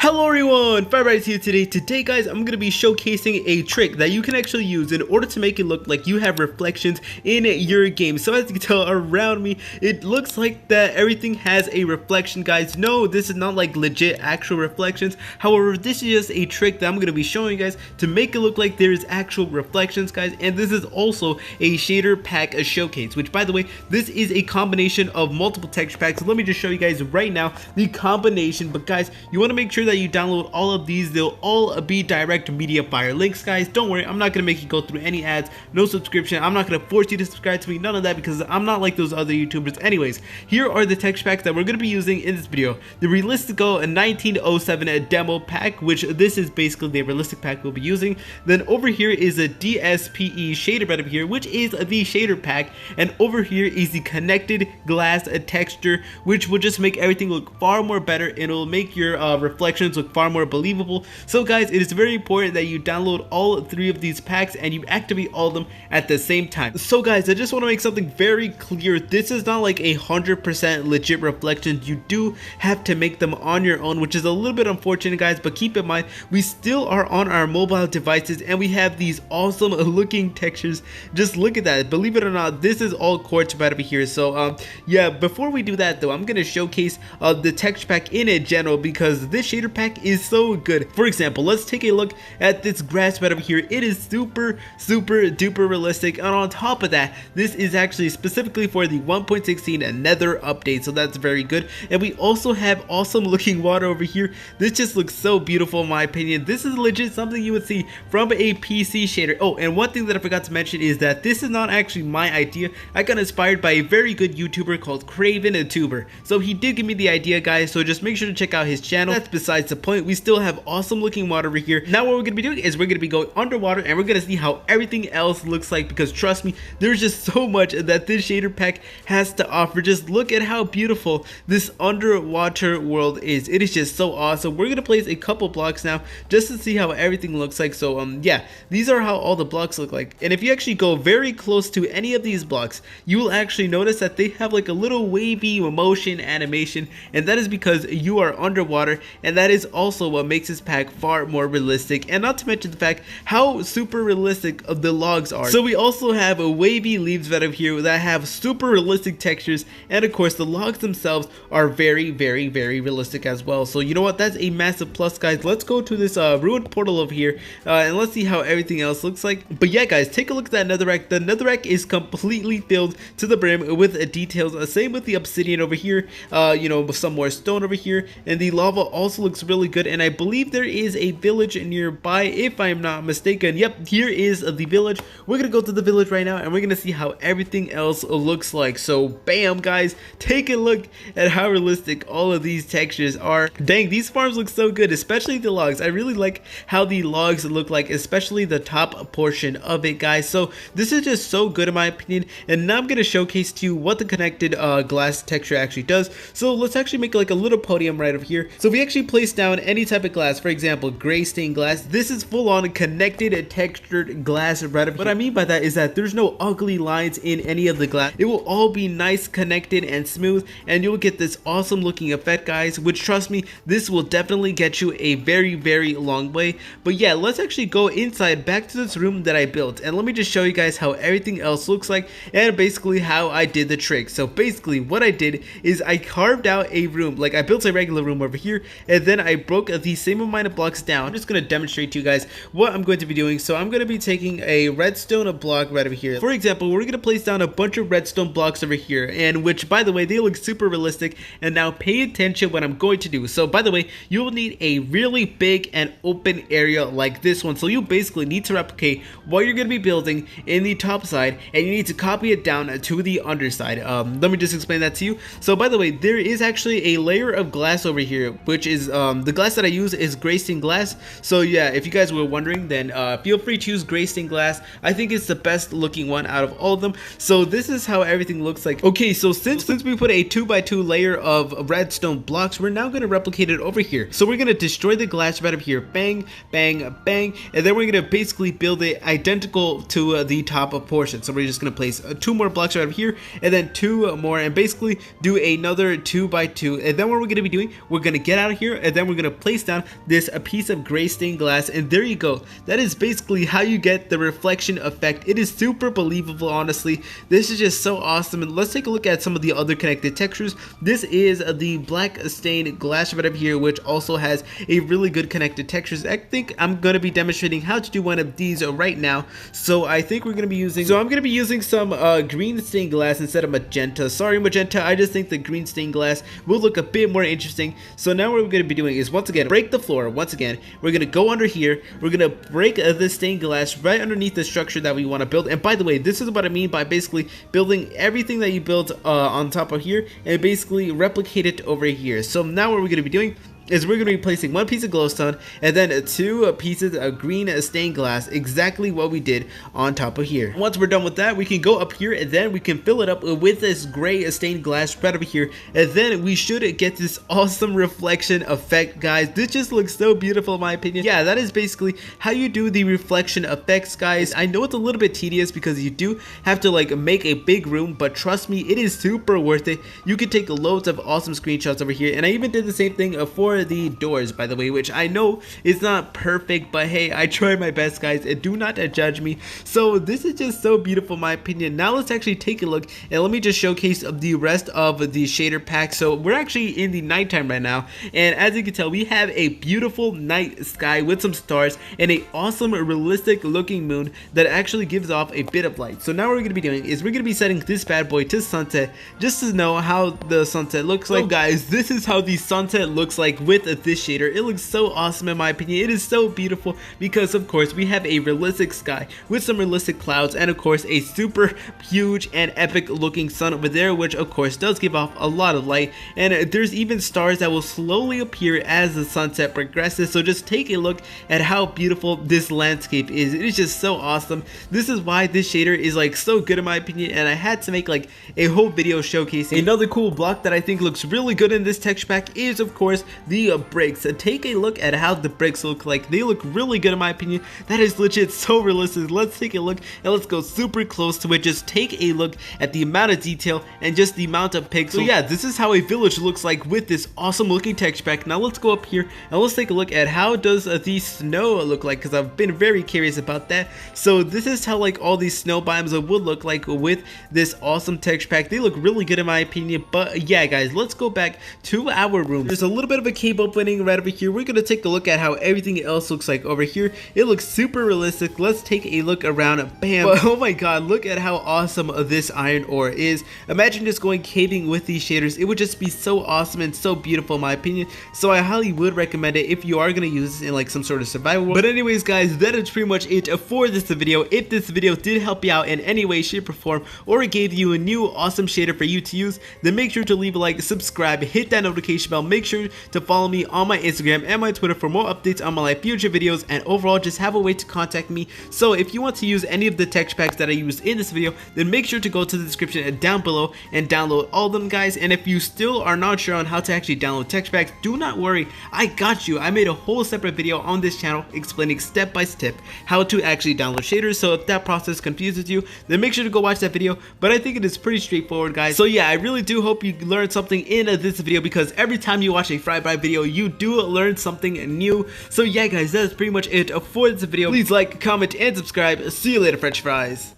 Hello everyone, FryBry here today. Today guys, I'm going to be showcasing a trick that you can actually use in order to make it look like you have reflections in your game. So as you can tell around me, it looks like that everything has a reflection, guys. No, this is not like legit actual reflections. However, this is just a trick that I'm going to be showing you guys to make it look like there is actual reflections, guys. And this is also a shader pack showcase, which by the way, this is a combination of multiple texture packs. So let me just show you guys right now the combination. But guys, you want to make sure that you download all of these. They'll all be direct media fire links, guys. Don't worry, I'm not gonna make you go through any ads, no subscription. I'm not gonna force you to subscribe to me, none of that, because I'm not like those other YouTubers. Anyways, here are the texture packs that we're gonna be using in this video. The Realistico 1907 demo pack, which this is basically the realistic pack we'll be using. Then over here is a DSPE shader right over here, which is the shader pack, and over here is the connected glass texture, which will just make everything look far more better, and it'll make your reflections look far more believable. So guys, it is very important that you download all three of these packs and you activate all of them at the same time. So guys, I just want to make something very clear. This is not like 100% legit reflections. You do have to make them on your own, which is a little bit unfortunate, guys, but keep in mind we still are on our mobile devices and we have these awesome looking textures. Just look at that. Believe it or not, this is all quartz right over here. So yeah, before we do that though, I'm gonna showcase the texture pack in general, because this shader pack is so good. For example, let's take a look at this grass right over here. It is super duper realistic, and on top of that, this is actually specifically for the 1.16 Nether update, so that's very good. And we also have awesome looking water over here. This just looks so beautiful in my opinion. This is legit something you would see from a PC shader. Oh, and one thing that I forgot to mention is that this is not actually my idea. I got inspired by a very good YouTuber called CravenTuber. So he did give me the idea, guys, so just make sure to check out his channel. That's besides the point. We still have awesome looking water over here. Now what we're gonna be doing is we're gonna be going underwater and we're gonna see how everything else looks like, because trust me, there's just so much that this shader pack has to offer. Just look at how beautiful this underwater world is. It is just so awesome. We're gonna place a couple blocks now just to see how everything looks like. So yeah, these are how all the blocks look like. And if you actually go very close to any of these blocks, you will actually notice that they have like a little wavy motion animation, and that is because you are underwater, and that is also what makes this pack far more realistic, and not to mention the fact how super realistic the logs are. So we also have wavy leaves right over here that have super realistic textures, and of course the logs themselves are very realistic as well. So you know what, that's a massive plus, guys. Let's go to this ruined portal over here and let's see how everything else looks like. But yeah guys, take a look at that netherrack. The netherrack is completely filled to the brim with details. Same with the obsidian over here, you know, with some more stone over here, and the lava also looks really good. And I believe there is a village nearby, if I'm not mistaken. Yep, here is the village. We're gonna go to the village right now and we're gonna see how everything else looks like. So bam guys, take a look at how realistic all of these textures are. Dang, these farms look so good, especially the logs. I really like how the logs look like, especially the top portion of it, guys. So this is just so good in my opinion. And now I'm gonna showcase to you what the connected glass texture actually does. So let's actually make like a little podium right over here. So if we actually place down any type of glass, for example gray stained glass, this is full on connected textured glass right over here. What I mean by that is that there's no ugly lines in any of the glass. It will all be nice, connected and smooth, and you'll get this awesome looking effect, guys, which trust me, this will definitely get you a very long way. But yeah, let's actually go inside back to this room that I built, and let me just show you guys how everything else looks like and basically how I did the trick. So basically what I did is I carved out a room, like I built a regular room over here, and then I broke the same amount of blocks down. I'm just going to demonstrate to you guys what I'm going to be doing. So I'm going to be taking a redstone block right over here. For example, we're going to place down a bunch of redstone blocks over here, and which by the way, they look super realistic. And now pay attention what I'm going to do. So by the way, you will need a really big and open area like this one. So you basically need to replicate what you're going to be building in the top side, and you need to copy it down to the underside. Let me just explain that to you. So by the way, there is actually a layer of glass over here, which is the glass that I use is gray stained glass. So yeah, if you guys were wondering, then feel free to use gray stained glass. I think it's the best looking one out of all of them. So this is how everything looks like. Okay, so since we put a 2x2 layer of redstone blocks, we're now going to replicate it over here. So we're going to destroy the glass right over here, bang bang bang, and then we're going to basically build it identical to the top portion. So we're just going to place 2 more blocks right over here, and then 2 more, and basically do another 2x2. And then what we're going to be doing, we're going to get out of here, and then then we're gonna place down this a piece of gray stained glass, and there you go. That is basically how you get the reflection effect. It is super believable, honestly. This is just so awesome. And let's take a look at some of the other connected textures. This is the black stained glass right up here, which also has a really good connected textures. I think I'm gonna be demonstrating how to do one of these right now. So I think we're gonna be using, I'm gonna be using some green stained glass instead of magenta. Sorry magenta, I just think the green stained glass will look a bit more interesting. So now what we're gonna be doing is, once again, break the floor. Once again, we're gonna go under here, we're gonna break this stained glass right underneath the structure that we want to build. And by the way, this is what I mean by basically building everything that you built on top of here and basically replicate it over here. So now what we're gonna be doing is we're going to be placing one piece of glowstone and then two pieces of green stained glass, exactly what we did on top of here. Once we're done with that, we can go up here and then we can fill it up with this gray stained glass right over here, and then we should get this awesome reflection effect, guys. This just looks so beautiful in my opinion. Yeah, that is basically how you do the reflection effects, guys. I know it's a little bit tedious because you do have to like make a big room, but trust me, it is super worth it. You can take loads of awesome screenshots over here, and I even did the same thing for the doors, by the way, which I know is not perfect, but hey, I try my best, guys, and do not judge me. So this is just so beautiful in my opinion. Now let's actually take a look and let me just showcase the rest of the shader pack. So we're actually in the nighttime right now, and as you can tell, we have a beautiful night sky with some stars and a awesome realistic looking moon that actually gives off a bit of light. So now what we're going to be doing is we're going to be setting this bad boy to sunset just to know how the sunset looks like. So guys, this is how the sunset looks like with this shader. It looks so awesome in my opinion. It is so beautiful because of course we have a realistic sky with some realistic clouds and of course a super huge and epic looking sun over there, which of course does give off a lot of light, and there's even stars that will slowly appear as the sunset progresses. So just take a look at how beautiful this landscape is. It is just so awesome. This is why this shader is like so good in my opinion, and I had to make like a whole video showcasing. Another cool block that I think looks really good in this texture pack is of course the bricks. Take a look at how the bricks look like. They look really good in my opinion. That is legit so realistic. Let's take a look and let's go super close to it. Just take a look at the amount of detail and just the amount of pixels. So yeah, this is how a village looks like with this awesome looking texture pack. Now let's go up here and let's take a look at how does the snow look like, because I've been very curious about that. So this is how like all these snow biomes would look like with this awesome texture pack. They look really good in my opinion. But yeah guys, let's go back to our room. There's a little bit of a cave opening right over here. We're gonna take a look at how everything else looks like over here. It looks super realistic. Let's take a look around. Bam. But, oh my god, look at how awesome this iron ore is. Imagine just going caving with these shaders. It would just be so awesome and so beautiful in my opinion. So I highly would recommend it if you are gonna use this in like some sort of survival world. But anyways guys, that is pretty much it for this video. If this video did help you out in any way, shape, or form, or it gave you a new awesome shader for you to use, then make sure to leave a like, subscribe, hit that notification bell, make sure to follow me on my Instagram and my Twitter for more updates on my live future videos, and overall just have a way to contact me. So if you want to use any of the texture packs that I used in this video, then make sure to go to the description down below and download all of them guys. And if you still are not sure on how to actually download texture packs, do not worry, I got you. I made a whole separate video on this channel explaining step by step how to actually download shaders. So if that process confuses you, then make sure to go watch that video. But I think it is pretty straightforward guys. So yeah, I really do hope you learned something in this video, because every time you watch a FryBry video you do learn something new. So yeah guys, that is pretty much it for this video. Please like, comment, and subscribe. See you later, French fries.